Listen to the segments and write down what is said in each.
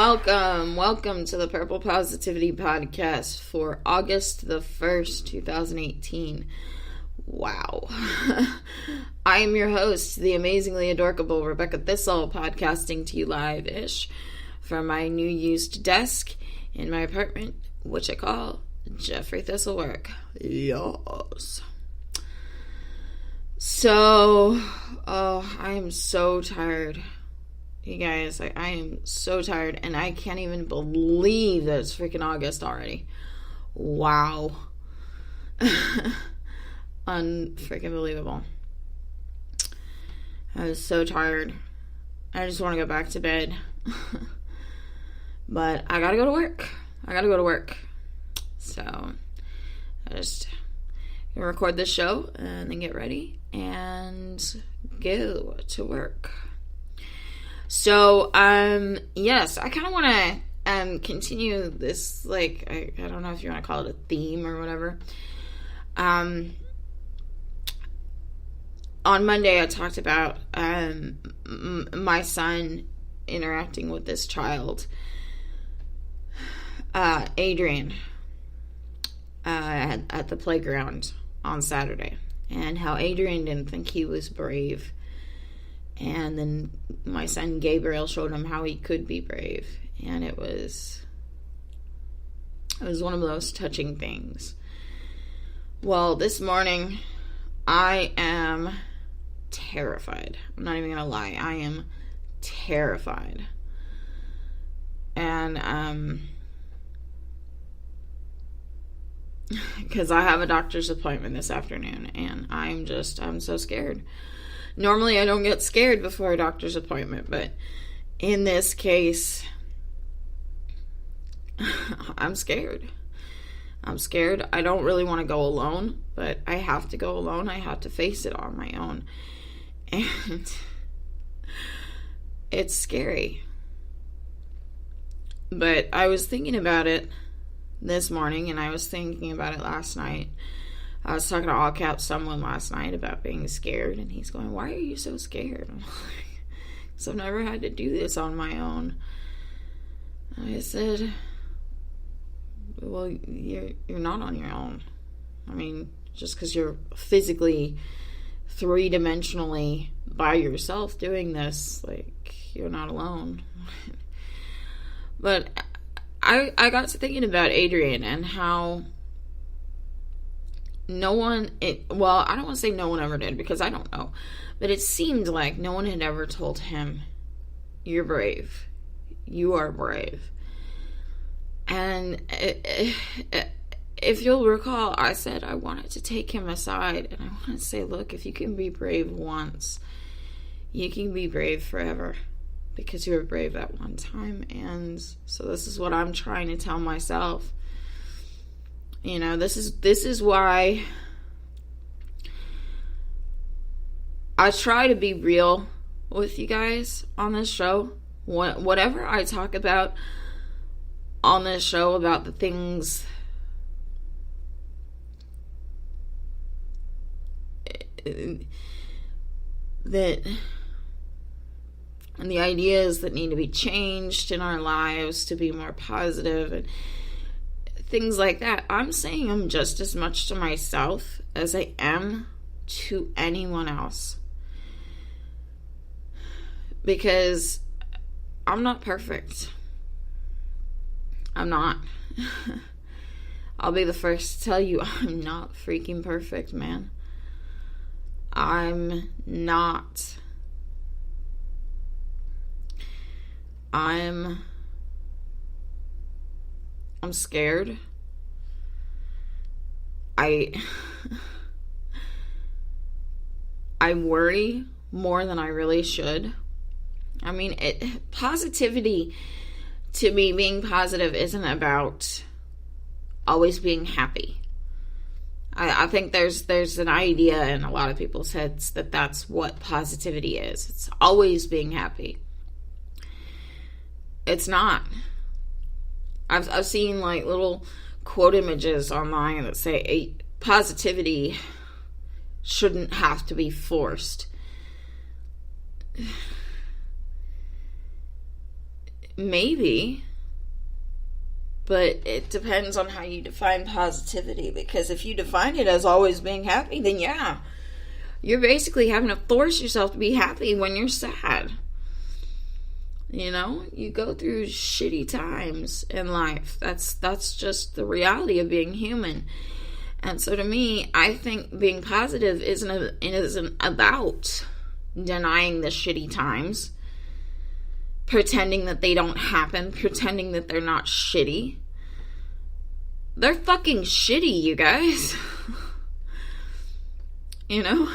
Welcome to the Purple Positivity Podcast for August the 1st, 2018. Wow. I am your host, the amazingly adorable Rebecca Thistle, podcasting to you live-ish from my new used desk in my apartment, which I call Jeffrey Thistlework. Yes. So, I am so tired. You guys, I am so tired, and I can't even believe that it's freaking August already. Wow. Unfreaking believable. I was so tired. I just want to go back to bed. But I gotta go to work. So, I just gonna record this show, and then get ready, and go to work. So, yes, I kind of want to, continue this, like, I don't know if you want to call it a theme or whatever. On Monday, I talked about, my son interacting with this child, Adrian, at the playground on Saturday, and how Adrian didn't think he was brave. And then my son Gabriel showed him how he could be brave. And it was one of those touching things. Well, this morning, I am terrified. I'm not even going to lie. I am terrified. And, because I have a doctor's appointment this afternoon. And I'm so scared. Normally, I don't get scared before a doctor's appointment, but in this case, I'm scared. I don't really want to go alone, but I have to go alone. I have to face it on my own. And it's scary. But I was thinking about it this morning, and I was thinking about it last night. I was talking to All Caps someone last night about being scared, and he's going, "Why are you so scared?" I'm like, "Because I've never had to do this on my own." And I said, "Well, you're not on your own. I mean, just because you're physically, three-dimensionally by yourself doing this, like, you're not alone." But I got to thinking about Adrian and how I don't want to say no one ever did, because I don't know. But it seemed like no one had ever told him, "You're brave. You are brave." And if you'll recall, I said I wanted to take him aside, and I wanted to say, look, if you can be brave once, you can be brave forever, because you were brave at one time. And so this is what I'm trying to tell myself. You know, this is why I try to be real with you guys on this show. Whatever I talk about on this show, about the things that and the ideas that need to be changed in our lives to be more positive and things like that, I'm saying them just as much to myself as I am to anyone else. Because I'm not perfect. I'm not. I'll be the first to tell you, I'm not freaking perfect, man. I'm not. I'm scared. I worry more than I really should. I mean, positivity, to me, being positive isn't about always being happy. I think there's an idea in a lot of people's heads that that's what positivity is. It's always being happy. It's not. I've seen like little quote images online that say positivity shouldn't have to be forced. maybe, but it depends on how you define positivity, because if you define it as always being happy, then yeah, you're basically having to force yourself to be happy when you're sad. You know, you go through shitty times in life. That's just the reality of being human. And so to me, I think being positive isn't about denying the shitty times, pretending that they don't happen, pretending that they're not shitty. They're fucking shitty, you guys. You know,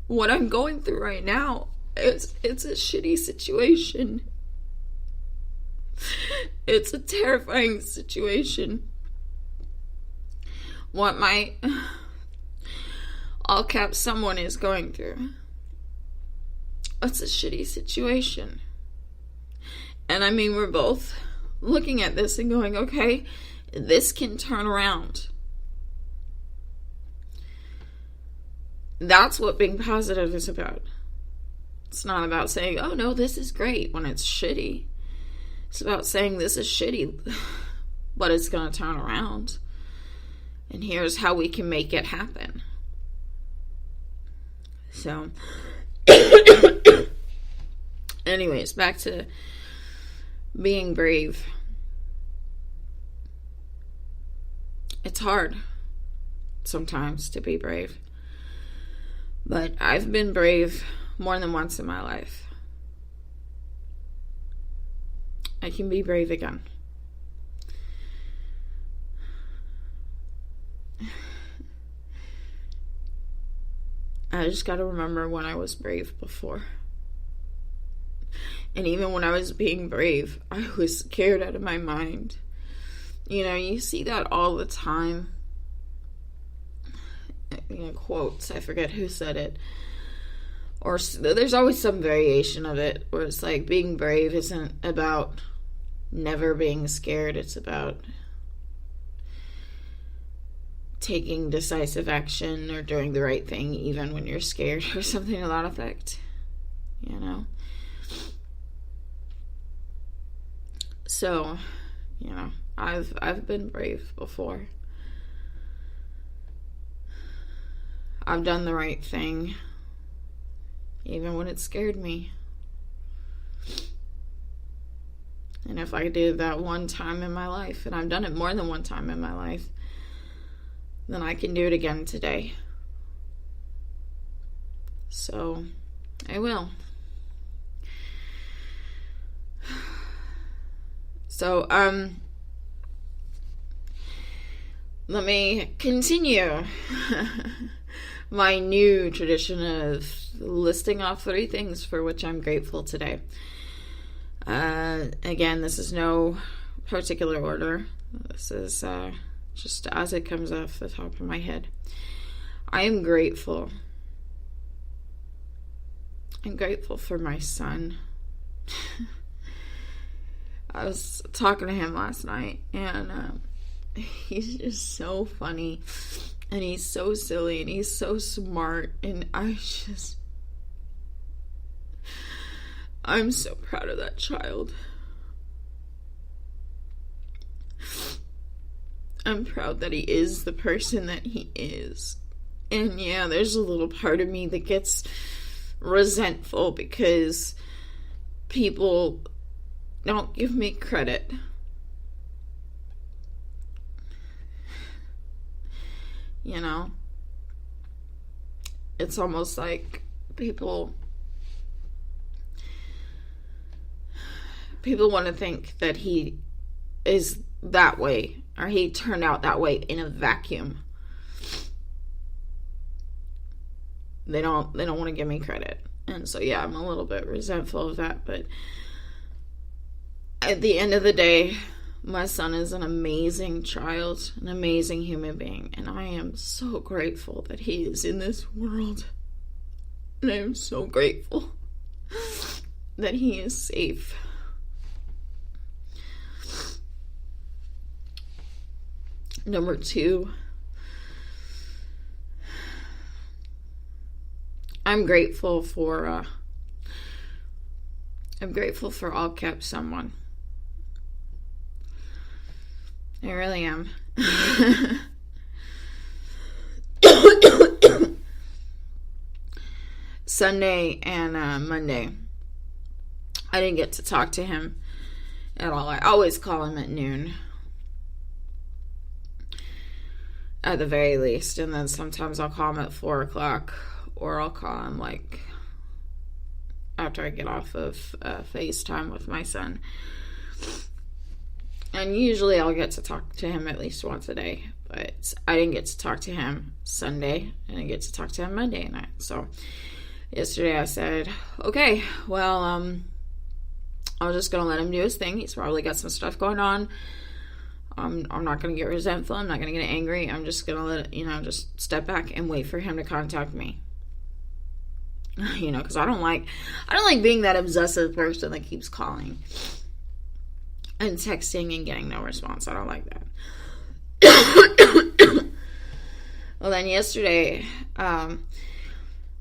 what I'm going through right now, it's a shitty situation. It's a terrifying situation. What my all caps someone is going through. It's a shitty situation. And I mean, we're both looking at this and going, okay, this can turn around. That's what being positive is about. It's not about saying, oh no, this is great when it's shitty. It's about saying this is shitty, but it's going to turn around. And here's how we can make it happen. So, anyways, back to being brave. It's hard sometimes to be brave. But I've been brave more than once in my life. I can be brave again. I just gotta remember when I was brave before. And even when I was being brave, I was scared out of my mind. You know, you see that all the time. You know, quotes, I forget who said it. Or there's always some variation of it where it's like being brave isn't about never being scared. It's about taking decisive action or doing the right thing even when you're scared, or something to that effect. You know? So, you know, I've been brave before. I've done the right thing even when it scared me. And if I did that one time in my life, and I've done it more than one time in my life, then I can do it again today. So, I will. So, let me continue my new tradition of listing off 3 things for which I'm grateful today. Again, this is no particular order. This is just as it comes off the top of my head. I am grateful. I'm grateful for my son. I was talking to him last night, and he's just so funny, and he's so silly, and he's so smart, and I'm so proud of that child. I'm proud that he is the person that he is. And yeah, there's a little part of me that gets resentful because people don't give me credit. You know? It's almost like people want to think that he is that way, or he turned out that way in a vacuum. They don't want to give me credit. And so yeah, I'm a little bit resentful of that, but at the end of the day, my son is an amazing child, an amazing human being, and I am so grateful that he is in this world. And I am so grateful that he is safe. Number 2, I'm grateful for all caps someone. I really am. Sunday and Monday, I didn't get to talk to him at all. I always call him at noon, at the very least, and then sometimes I'll call him at 4 o'clock, or I'll call him like after I get off of FaceTime with my son. And usually I'll get to talk to him at least once a day, but I didn't get to talk to him Sunday. I didn't get to talk to him Monday night. So yesterday I said, okay, well, I'm just going to let him do his thing. He's probably got some stuff going on. I'm not going to get resentful. I'm not going to get angry. I'm just going to let it, just step back and wait for him to contact me. Because I don't like being that obsessive person that keeps calling and texting and getting no response. I don't like that. Well, then yesterday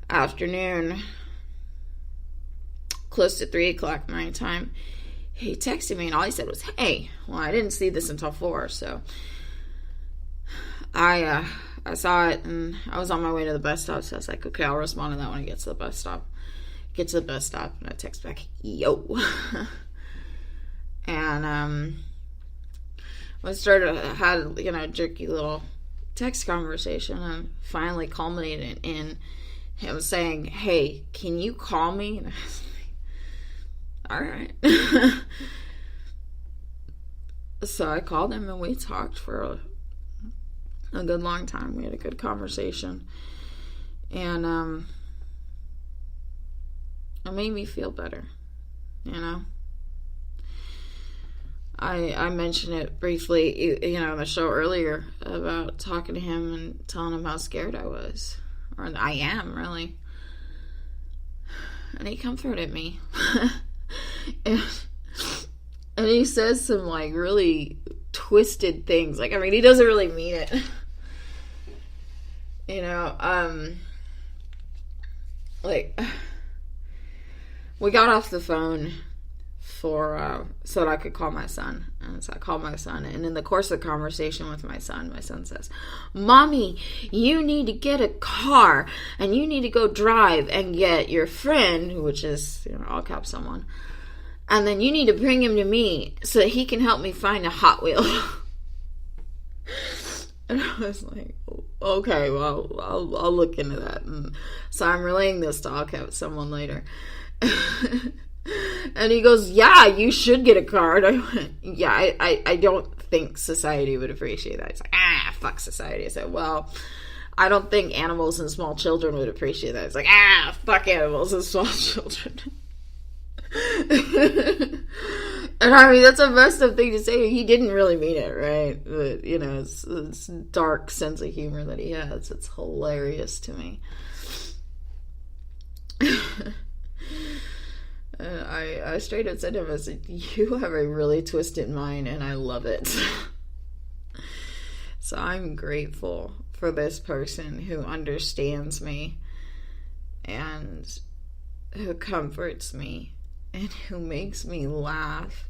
afternoon, close to 3 o'clock my time, he texted me and all he said was, hey. Well, I didn't see this until 4, so I saw it and I was on my way to the bus stop, so I was like, okay, I'll respond to that when I get to the bus stop. Get to the bus stop and I text back, yo. And we had a jerky little text conversation, and finally culminated in him saying, hey, can you call me? And I was like, all right. So I called him and we talked for a good long time. We had a good conversation, and it made me feel better. I mentioned it briefly, in the show earlier about talking to him and telling him how scared I was, or I am really, and he comforted me. and he says some really twisted things. He doesn't really mean it. We got off the phone so that I could call my son. And so I called my son, and in the course of the conversation with my son says, Mommy, you need to get a car, and you need to go drive and get your friend, which is, all caps someone, and then you need to bring him to me so that he can help me find a Hot Wheel. And I was like, okay, well, I'll look into that. And so I'm relaying this to all caps someone later. And he goes, yeah, you should get a car. And I went, yeah, I don't think society would appreciate that. He's like, fuck society. I said, well, I don't think animals and small children would appreciate that. It's like, fuck animals and small children. And that's a messed up thing to say. He didn't really mean it, right? But, it's dark sense of humor that he has. It's hilarious to me. I straight up said to him, I said, you have a really twisted mind, and I love it. So I'm grateful for this person who understands me and who comforts me and who makes me laugh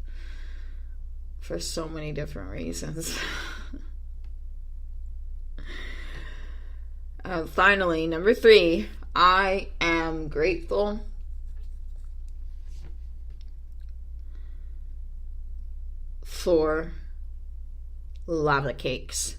for so many different reasons. Finally, number 3, I am grateful for lava cakes.